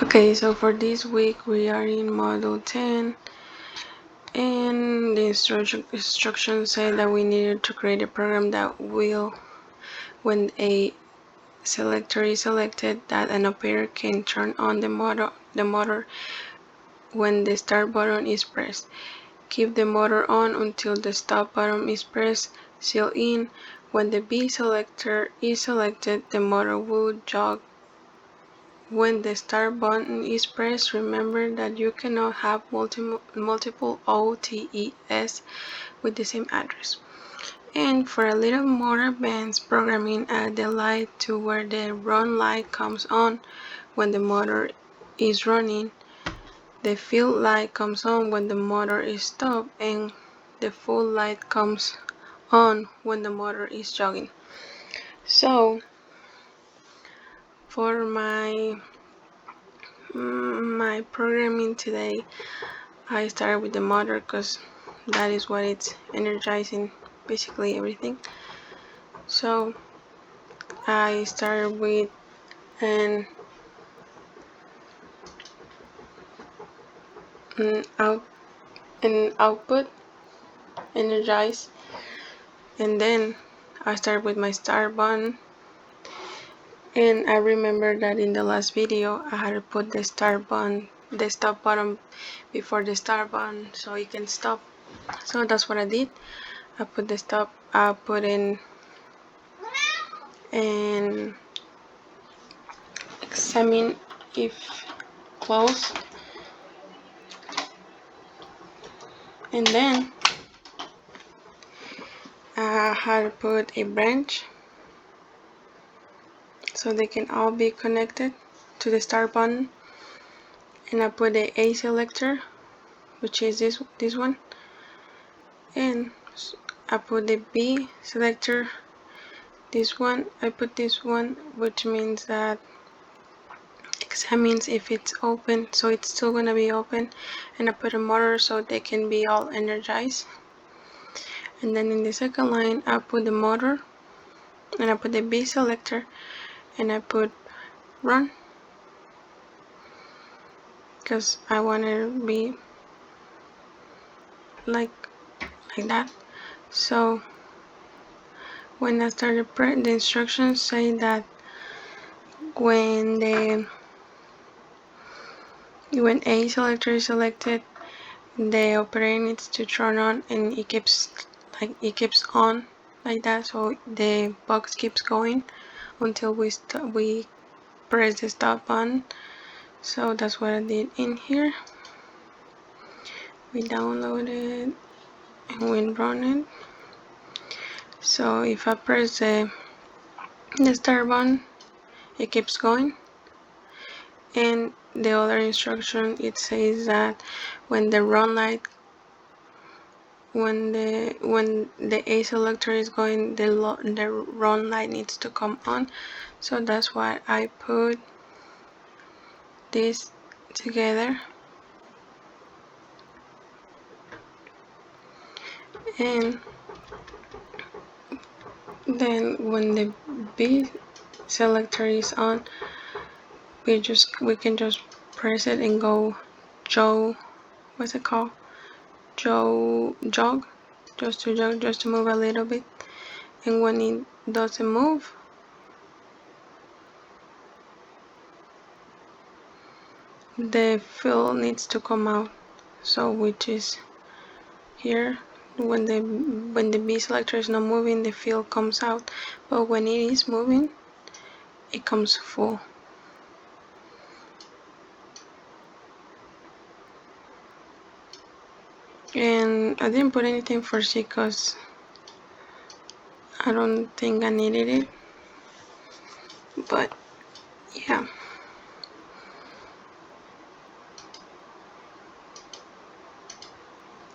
Okay, so for this week we are in module 10, and the instructions say that we needed to create a program that will, when a selector is selected, that an operator can turn on the motor when the start button is pressed. Keep the motor on until the stop button is pressed. Seal in. When the B selector is selected, the motor will jog. When the start button is pressed, remember that you cannot have multiple OTEs with the same address. And for a little more advanced programming, add the light to where the run light comes on when the motor is running. The field light comes on when the motor is stopped, and the full light comes on when the motor is jogging. So for my programming today, I started with the motor because that is what it's energizing basically everything. So I started with an output energize, and then I started with my start button. And I remember that in the last video I had to put the stop button before the start button so it can stop. So that's what I did. I put the stop, I put in and examine if closed, and then I had to put a branch so they can all be connected to the start button, and I put the A selector, which is this one, and I put the B selector, this one. I put this one, which means that examines if it's open, so it's still gonna be open, and I put a motor so they can be all energized. And then in the second line I put the motor, and I put the B selector, and I put run because I want it to be like that. So when I started the instructions say that when A selector is selected, the operator needs to turn on, and it keeps on like that, so the box keeps going until we press the stop button. So that's what I did in here. We downloaded and we run it. So if I press the start button, it keeps going. And the other instruction, it says that when the run light, when the A selector is going, the run light needs to come on. So that's why I put this together. And then when the B selector is on, we can just press it and go what's it called? Jog, just to move a little bit. And when it doesn't move, the fill needs to come out. So which is here. When the B selector is not moving, the fill comes out, but when it is moving, it comes full. And I didn't put anything for C because I don't think I needed it, but yeah.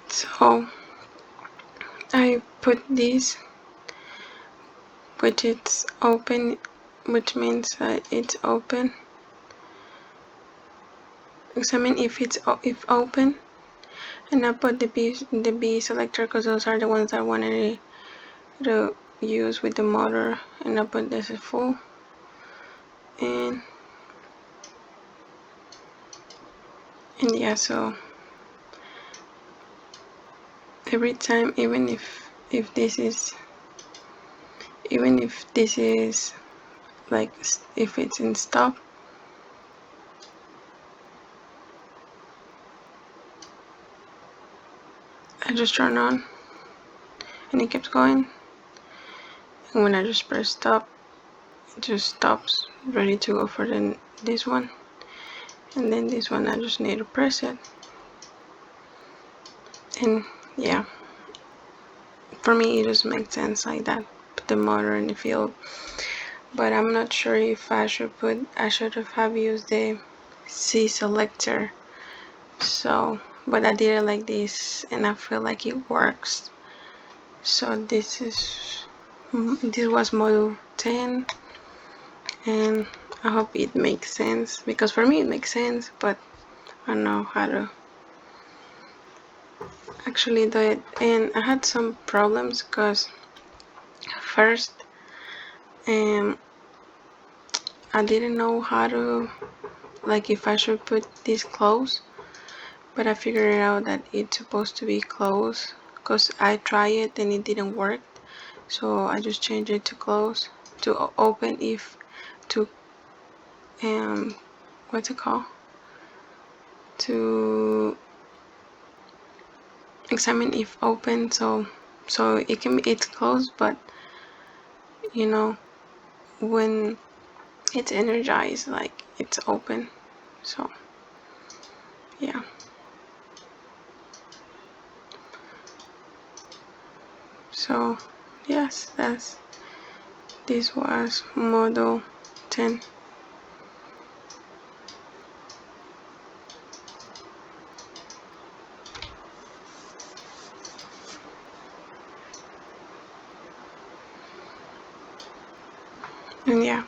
So I put this, which it's open, which means that it's open. Examine if open, and I put the B selector because those are the ones I wanted to use with the motor, and I put this as full. And And yeah, so every time, even if this is like, if it's in stop, I just turn on and it keeps going, and when I just press stop, it just stops, ready to go for this one. And then this one, I just need to press it. And yeah, for me it just makes sense like that. Put the motor in the field. But I'm not sure if I should have used the C selector. So, but I did it like this and I feel like it works. So this was module 10, and I hope it makes sense, because for me it makes sense, but I don't know how to actually do it. And I had some problems because first I didn't know how to, like, if I should put this close, but I figured out that it's supposed to be close because I tried it and it didn't work. So I just changed it to close, to open, if to what's it called, to examine if open. So it's closed, but you know, when it's energized, like, it's open. So yeah, so yes, this was model 10. And yeah.